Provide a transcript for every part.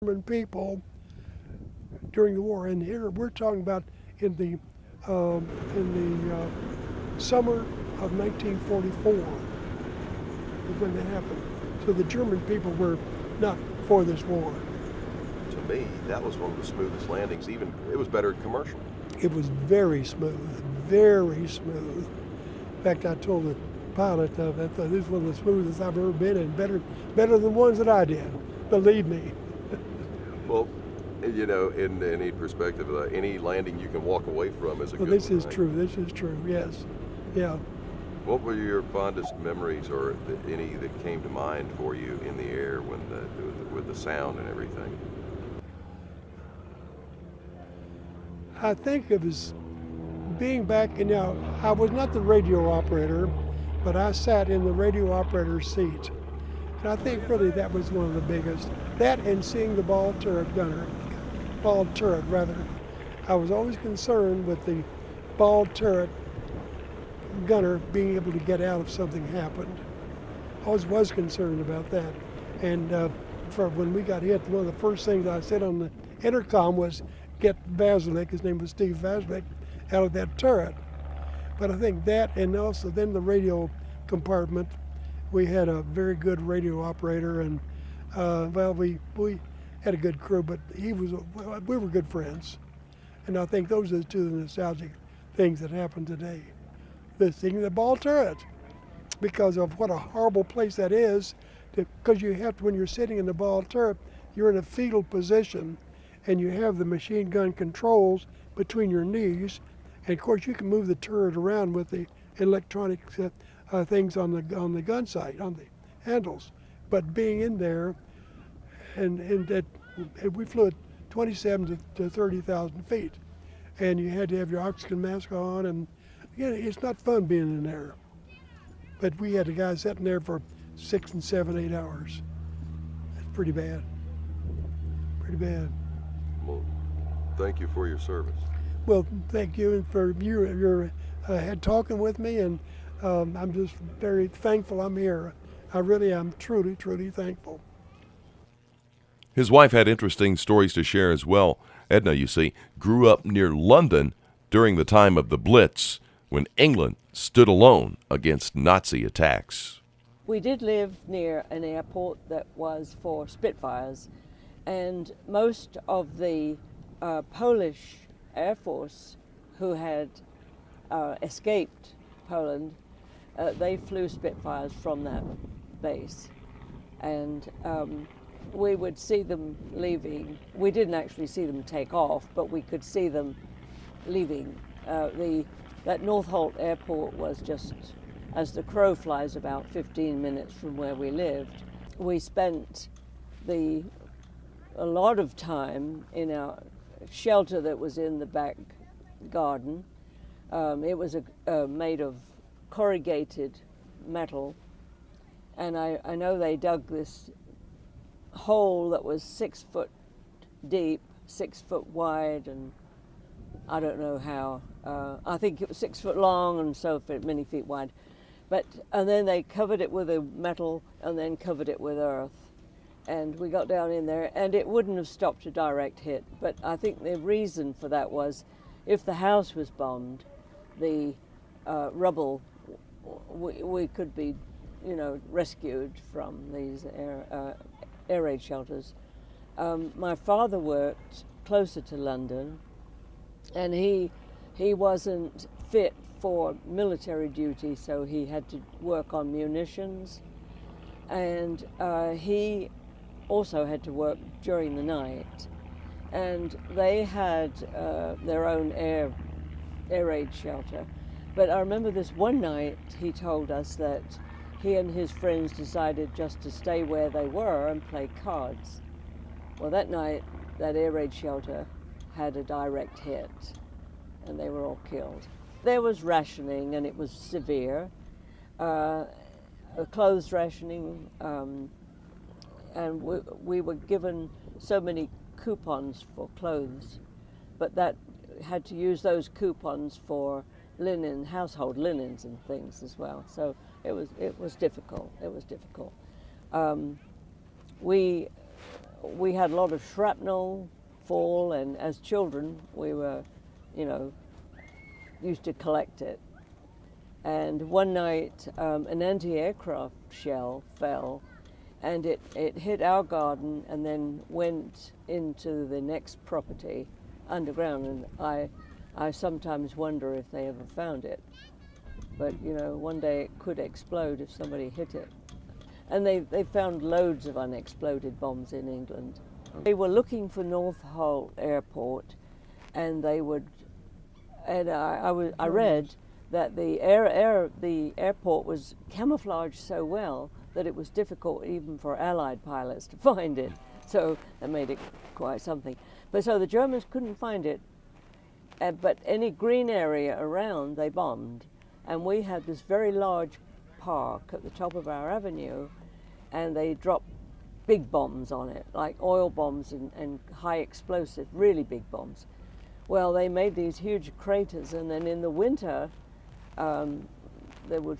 German people during the war. And here we're talking about in the summer of 1944 is when that happened. So the German people were not for this war. To me, that was one of the smoothest landings. Even it was better than commercial. It was very smooth, very smooth. In fact, I told the pilot that this is one of the smoothest I've ever been in, better than ones that I did, believe me. Well, you know, in any perspective, any landing you can walk away from is a good one. This is true, this is true, yes. Yeah. What were your fondest memories, or any that came to mind for you in the air when with the sound and everything? I think it was being back, I was not the radio operator, but I sat in the radio operator's seat. And I think really that was one of the biggest. That and seeing the ball turret. I was always concerned with the ball turret gunner being able to get out if something happened. I always was concerned about that. And for when we got hit, one of the first things I said on the intercom was get Vasilik, his name was Steve Vasilik, out of that turret. But I think that, and also then the radio compartment, we had a very good radio operator, and we had a good crew, but we were good friends. And I think those are the two nostalgic things that happen today. The thing, the ball turret, because of what a horrible place that is, because you have to, when you're sitting in the ball turret, you're in a fetal position, and you have the machine gun controls between your knees, and of course you can move the turret around with the electronic things on the gun sight, on the handles. But being in there, and that we flew at 27 to 30,000 feet, and you had to have your oxygen mask on, and it's not fun being in there. But we had the guys sitting there for 6 and 7, 8 hours. That's pretty bad. Pretty bad. Well, thank you for your service. Well, thank you for your talking with me, and I'm just very thankful I'm here. I really am truly, truly thankful. His wife had interesting stories to share as well. Edna, you see, grew up near London during the time of the Blitz, when England stood alone against Nazi attacks. We did live near an airport that was for Spitfires, and most of the Polish Air Force who had escaped Poland, they flew Spitfires from that base. And we would see them leaving. We didn't actually see them take off, but we could see them leaving. That Northolt Airport was just, as the crow flies, about 15 minutes from where we lived. We spent a lot of time in our shelter that was in the back garden. It was made of corrugated metal, and I know they dug this hole that was 6 foot deep, 6 foot wide, and I don't know how. I think it was 6 foot long and so many feet wide. And then they covered it with a metal and then covered it with earth. And we got down in there, and it wouldn't have stopped a direct hit. But I think the reason for that was if the house was bombed, the rubble, we could be, rescued from these air raid shelters. My father worked closer to London, and he wasn't fit for military duty, so he had to work on munitions, and he also had to work during the night. And they had their own air raid shelter. But I remember this one night he told us that he and his friends decided just to stay where they were and play cards. Well, that night, that air raid shelter had a direct hit, and they were all killed. There was rationing, and it was severe. Clothes rationing, and we were given so many coupons for clothes, but that had to use those coupons for linen, household linens and things as well. So it was difficult. It was difficult. We we had a lot of shrapnel fall, and as children we were, used to collect it. And one night an anti-aircraft shell fell, and it hit our garden and then went into the next property underground, and I sometimes wonder if they ever found it. But one day it could explode if somebody hit it. And they found loads of unexploded bombs in England. They were looking for North Hull Airport, and I read that the airport was camouflaged so well that it was difficult even for Allied pilots to find it. So that made it quite something. But so the Germans couldn't find it, but any green area around they bombed. And we had this very large park at the top of our avenue, and they dropped big bombs on it, like oil bombs and high explosive, really big bombs. Well, they made these huge craters, and then in the winter, they would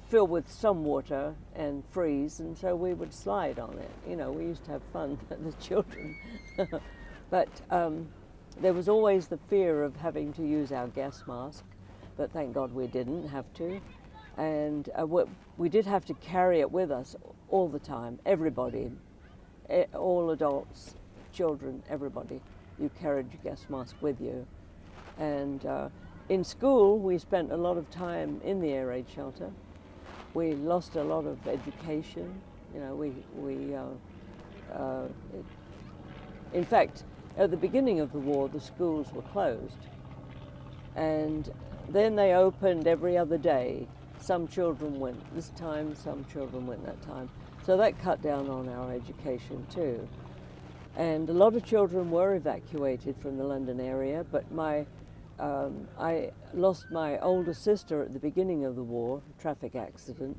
fill with some water and freeze, and so we would slide on it. We used to have fun as children. But there was always the fear of having to use our gas mask, but thank God we didn't have to. And we did have to carry it with us all the time, everybody, all adults, children, everybody. You carried your gas mask with you. And in school, we spent a lot of time in the air raid shelter. We lost a lot of education. In fact, at the beginning of the war, the schools were closed. And then they opened every other day. Some children went this time, some children went that time. So that cut down on our education too. And a lot of children were evacuated from the London area, but I lost my older sister at the beginning of the war, traffic accident.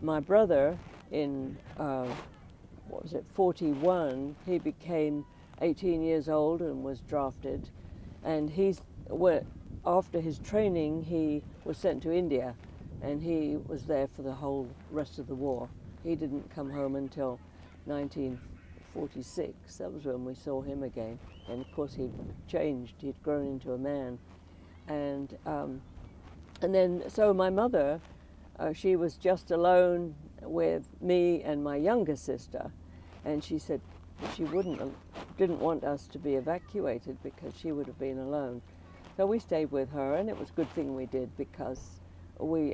My brother in, 41, he became 18 years old and was drafted. And after his training, he was sent to India, and he was there for the whole rest of the war. He didn't come home until 1946. That was when we saw him again. And of course he'd changed, he'd grown into a man. And then, so my mother, she was just alone with me and my younger sister. And she said she didn't want us to be evacuated because she would have been alone. So we stayed with her, and it was a good thing we did because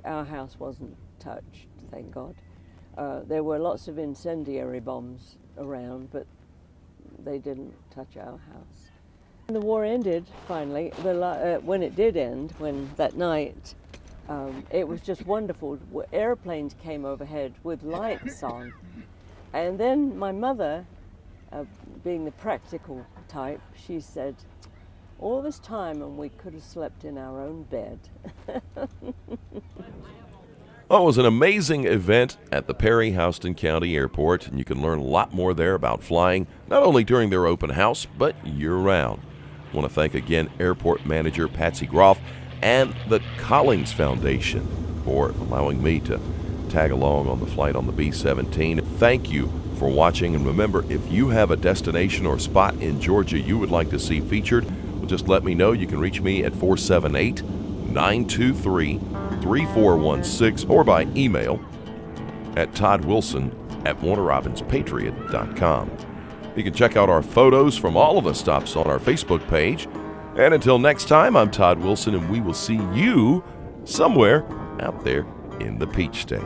our house wasn't touched, thank God. There were lots of incendiary bombs around, but they didn't touch our house. When the war ended, finally, when it did end, that night, it was just wonderful. Airplanes came overhead with lights on. And then my mother, being the practical type, she said, all this time and we could have slept in our own bed. Well, it was an amazing event at the Perry Houston County Airport, and you can learn a lot more there about flying, not only during their open house, but year-round. I want to thank again Airport Manager Patsy Groff and the Collins Foundation for allowing me to tag along on the flight on the B-17. Thank you for watching, and remember, if you have a destination or spot in Georgia you would like to see featured, well, just let me know. You can reach me at 478-923-3416 or by email at toddwilson@warnerrobbinspatriot.com. You can check out our photos from all of the stops on our Facebook page. And until next time, I'm Todd Wilson, and we will see you somewhere out there in the Peach State.